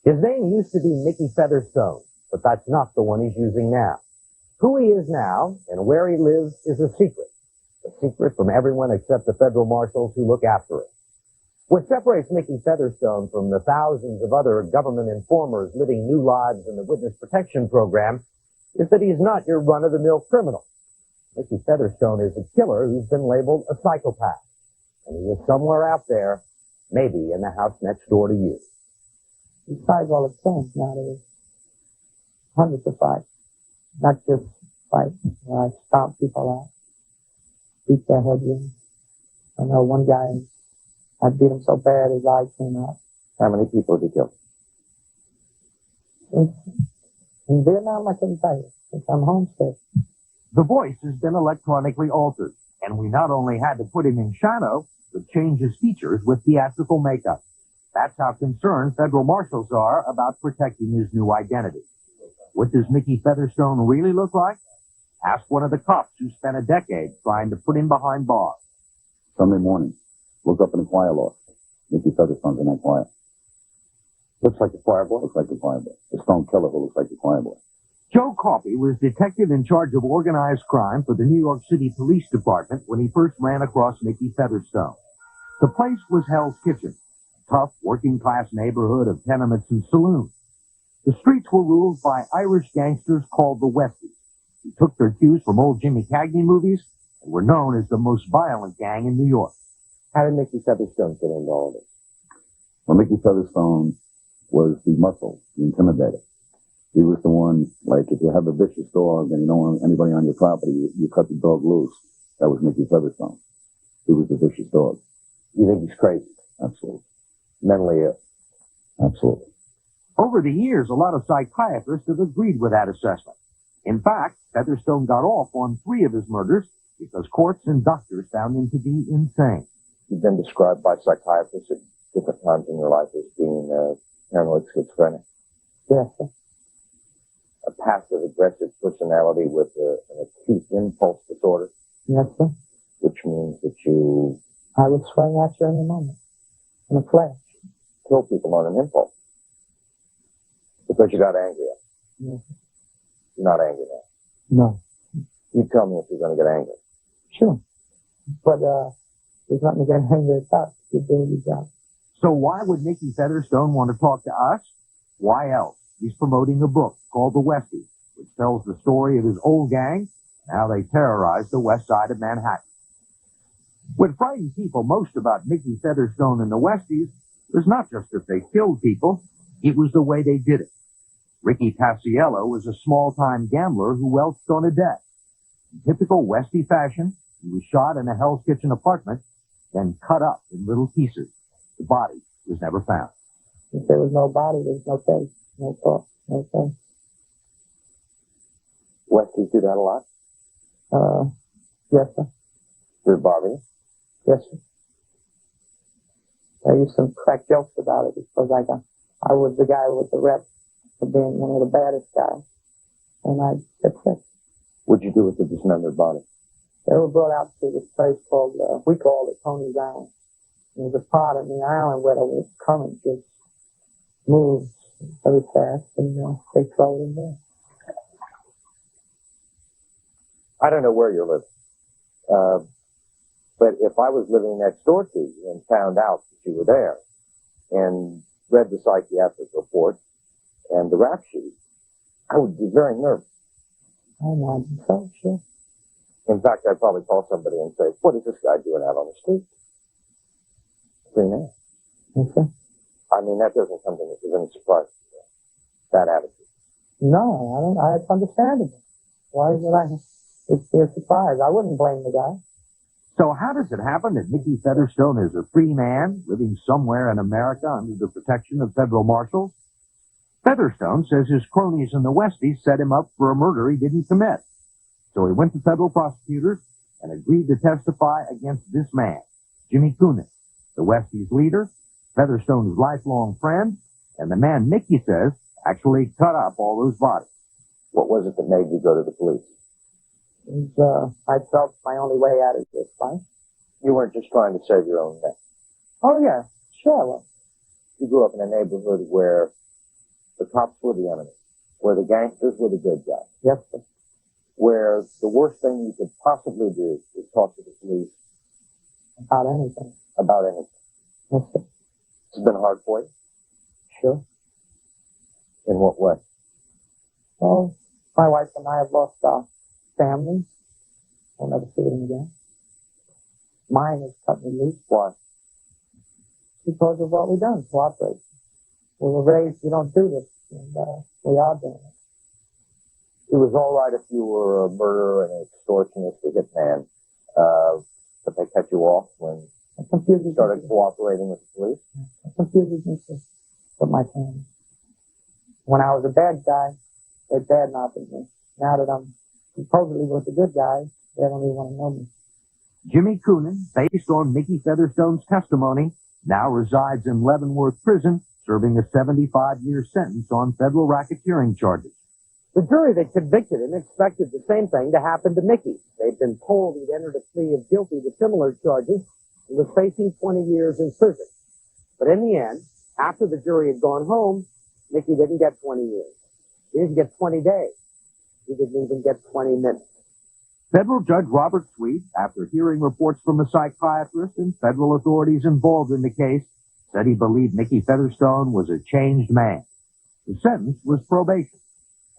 His name used to be Mickey Featherstone, but that's not the one he's using now. Who he is now and where he lives is a secret from everyone except the federal marshals who look after it. What separates Mickey Featherstone from the thousands of other government informers living new lives in the Witness Protection Program is that he's not your run-of-the-mill criminal. Mickey Featherstone is a killer who's been labeled a psychopath, and he is somewhere out there, maybe in the house next door to you. Besides all the killings nowadays, hundreds of fights, not just fights where I stomp people out, beat their heads in. I know one guy, I beat him so bad his eye came out. How many people have you killed? In Vietnam, I couldn't tell you, since I'm homesick. The voice has been electronically altered, and we not only had to put him in shadow, but change his features with theatrical makeup. That's how concerned federal marshals are about protecting his new identity. What does Mickey Featherstone really look like? Ask one of the cops who spent a decade trying to put him behind bars. Sunday morning, woke up in a choir loft. Mickey Featherstone's in that choir. Looks like the choir boy. Looks like the choir boy. The stone killer who looks like the choir boy. Joe Coffey was detective in charge of organized crime for the New York City Police Department when he first ran across Mickey Featherstone. The place was Hell's Kitchen, a tough working-class neighborhood of tenements and saloons. The streets were ruled by Irish gangsters called the Westie, who took their cues from old Jimmy Cagney movies and were known as the most violent gang in New York. How did Mickey Featherstone fit into all of this? Well, Mickey Featherstone was the muscle, the intimidator. He was the one, like, if you have a vicious dog and you don't want anybody on your property, you cut the dog loose. That was Mickey Featherstone. He was the vicious dog. You think he's crazy? Absolutely. Mentally ill? Absolutely. Over the years, a lot of psychiatrists have agreed with that assessment. In fact, Featherstone got off on 3 of his murders because courts and doctors found him to be insane. You've been described by psychiatrists at different times in your life as being paranoid schizophrenic. Yes, sir. A passive-aggressive personality with an acute impulse disorder. Yes, sir. Which means that you I would swing at you in a moment, in a flash. Kill people on an impulse. Because you got angry at them. Yes. You're not angry now. No. You tell me if you're going to get angry. Sure. But there's nothing to get angry about. You're doing your job. So why would Mickey Featherstone want to talk to us? Why else? He's promoting a book called The Westie, which tells the story of his old gang and how they terrorized the west side of Manhattan. What frightened people most about Mickey Featherstone and the Westies was not just that they killed people, it was the way they did it. Ricky Paciello was a small-time gambler who welched on a debt. In typical Westie fashion, he was shot in a Hell's Kitchen apartment, then cut up in little pieces. The body was never found. If there was no body, there's no case, no thought, no case. Westies do that a lot? Yes, sir. Did it bother you? Yes, sir. I used to crack jokes about it because I was the guy with the rep for being one of the baddest guys. And I kept sick. What'd you do with the dismembered body? They were brought out to this place called, we called it Tony's Island. There's a part of the island where the current just moves very fast, and they throw it in there. I don't know where you're living. But if I was living next door to you and found out that you were there and read the psychiatric report and the rap sheet, I would be very nervous. I imagine so, sure. In fact, I'd probably call somebody and say, what is this guy doing out on the street? Free man. Okay. I mean, that doesn't come to me as any surprise. That attitude. No, it's understandable. Why is it's a surprise. I wouldn't blame the guy. So how does it happen that Mickey Featherstone is a free man living somewhere in America under the protection of federal marshals? Featherstone says his cronies in the Westies set him up for a murder he didn't commit. So he went to federal prosecutors and agreed to testify against this man, Jimmy Coonan, the Westies' leader, Featherstone's lifelong friend, and the man Mickey says actually cut up all those bodies. What was it that made you go to the police? I felt my only way out of this fight. You weren't just trying to save your own neck. Oh, yeah, sure. Well, You grew up in a neighborhood where the cops were the enemy, where the gangsters were the good guys, Yes, sir. where the worst thing you could possibly do is talk to the police About anything. about anything. Yes, sir. It's been hard for you? Sure. In what way? Well, my wife and I have lost our families. We'll never see them again. Mine has cut me loose. Why? Because of what we've done, cooperate. We were raised, you don't do this, and we are doing it. It was all right if you were a murderer and an extortionist, a hitman, but they cut you off when It confuses you started me. cooperating with the police. It confuses me too, with my family. When I was a bad guy, they badmouthed me. Now that I'm supposedly with the good guys, they don't even want to know me. Jimmy Coonan, based on Mickey Featherstone's testimony, now resides in Leavenworth Prison, serving a 75-year sentence on federal racketeering charges. The jury that convicted him expected the same thing to happen to Mickey. They'd been told he'd entered a plea of guilty to similar charges and was facing 20 years in prison. But in the end, after the jury had gone home, Mickey didn't get 20 years. He didn't get 20 days. He didn't even get 20 minutes. Federal Judge Robert Sweet, after hearing reports from a psychiatrist and federal authorities involved in the case, said he believed Mickey Featherstone was a changed man. The sentence was probation,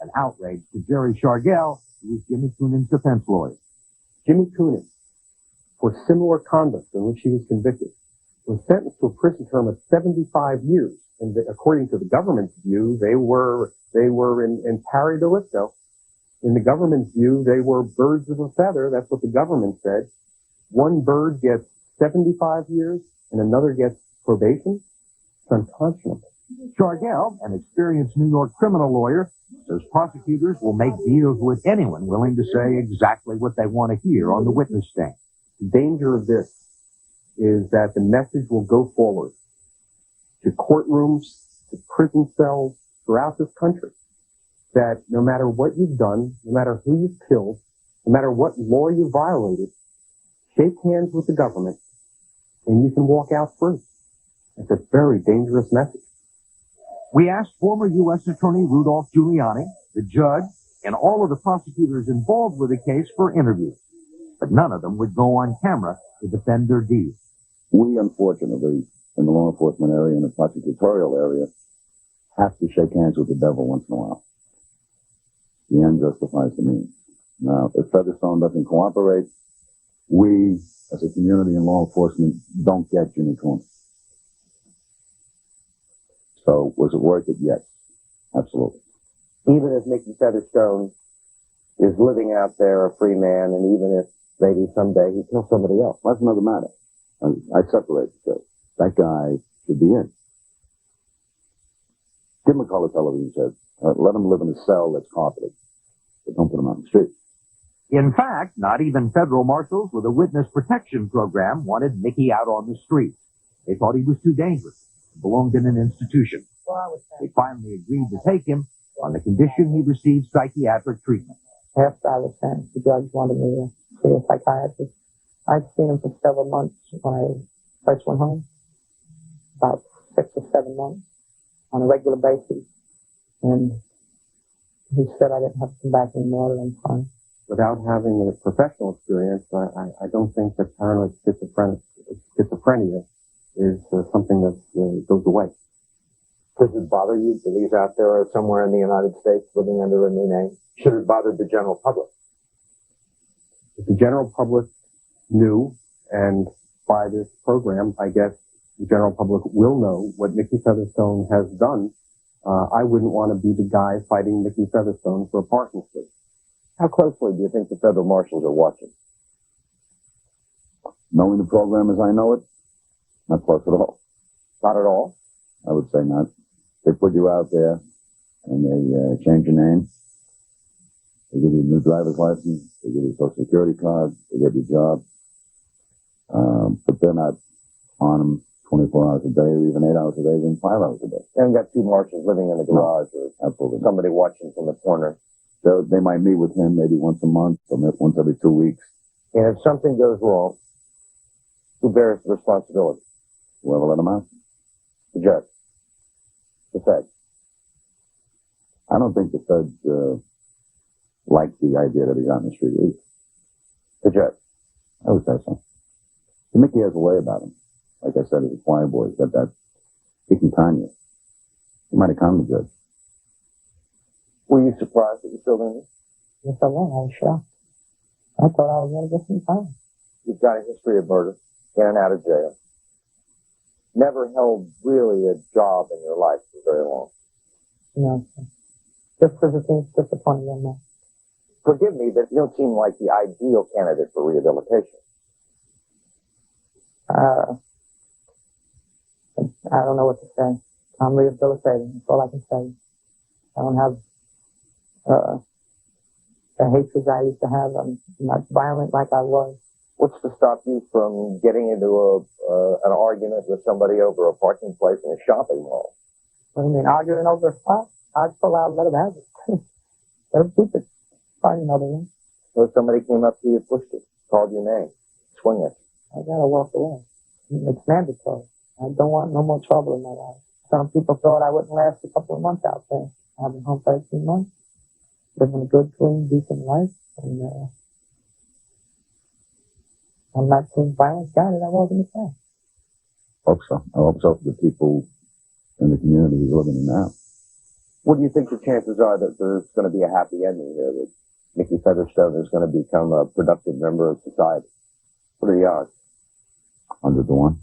an outrage to Jerry Shargell, who was Jimmy Coonan's defense lawyer. Jimmy Coonan, for similar conduct in which he was convicted, was sentenced to a prison term of 75 years. And according to the government's view, they were in pari delicto. In the government's view, they were birds of a feather. That's what the government said. One bird gets 75 years and another gets probation. It's unconscionable. Shargell, an experienced New York criminal lawyer, says prosecutors will make deals with anyone willing to say exactly what they want to hear on the witness stand. The danger of this is that the message will go forward to courtrooms, to prison cells throughout this country, that no matter what you've done, no matter who you've killed, no matter what law you violated, shake hands with the government and you can walk out free. It's a very dangerous message. We asked former U.S. Attorney Rudolph Giuliani, the judge, and all of the prosecutors involved with the case for interviews, but none of them would go on camera to defend their deeds. We, unfortunately, in the law enforcement area and the prosecutorial area, have to shake hands with the devil once in a while. The end justifies the means. Now, if Featherstone doesn't cooperate, we, as a community in law enforcement, don't get Jimmy Coonan. So, was it worth it? Yes. Absolutely. Even if Mickey Featherstone is living out there a free man, and even if maybe someday he kills somebody else. That's another matter. I separate the two. That guy should be in. Give him a color television set. Let him live in a cell that's carpeted. But don't put him on the street. In fact, not even federal marshals with a witness protection program wanted Mickey out on the streets. They thought he was too dangerous, belonged in an institution. They finally agreed to take him on the condition he received psychiatric treatment. After I was sentenced, the judge wanted me to see a psychiatrist. I'd seen him for several months when I first went home, about 6 or 7 months on a regular basis. And he said I didn't have to come back anymore, that I'm fine. Without having a professional experience, I don't think that paranoid schizophrenia is something that goes away. Does it bother you that he's out there somewhere in the United States living under a new name? Should it bother the general public? If the general public knew, and by this program, I guess the general public will know what Mickey Featherstone has done, I wouldn't want to be the guy fighting Mickey Featherstone for a parking space. How closely do you think the federal marshals are watching? Knowing the program as I know it, not close at all. Not at all? I would say not. They put you out there, and they change your name. They give you a new driver's license. They give you a social security card. They give you a job. But they're not on them 24 hours a day, or even 8 hours a day, even 5 hours a day. They haven't got two marshals living in the garage or Absolutely. somebody watching from the corner. So they might meet with him maybe once a month, or once every 2 weeks. And if something goes wrong, who bears the responsibility? Whoever let him out. The judge. The Fed. I don't think the feds like the idea that he's out in the street. The judge. I would say so. Mickey has a way about him. Like I said, he's a choir boy. He's got that Mickey Featherstone. He might have calmed the judge. Were you surprised that you still in it? Yes, I was. I was shocked. I thought I was going to get some time. You've got a history of murder, in and out of jail. Never held really a job in your life for very long. You know, just because it seems disappointing young man. Forgive me, but you don't seem like the ideal candidate for rehabilitation. I don't know what to say. I'm rehabilitating. That's all I can say. I don't have the hatred I used to have. I'm not violent like I was. What's to stop you from getting into an argument with somebody over a parking place in a shopping mall? What do you mean, arguing over a spot? I'd pull out and let them have it. Let them keep it. Find another one. So if somebody came up to you, pushed it, called your name, swing it. I gotta walk away. It's mandatory. I don't want no more trouble in my life. Some people thought I wouldn't last a couple of months out there. I've been home for 18 months, living a good, clean, decent life, and I'm not seeing violent guy that I was in the past. Hope so. I hope so for the people in the community he's living in now. What do you think the chances are that there's going to be a happy ending here, that Mickey Featherstone is going to become a productive member of society? What are the odds? 100 to 1.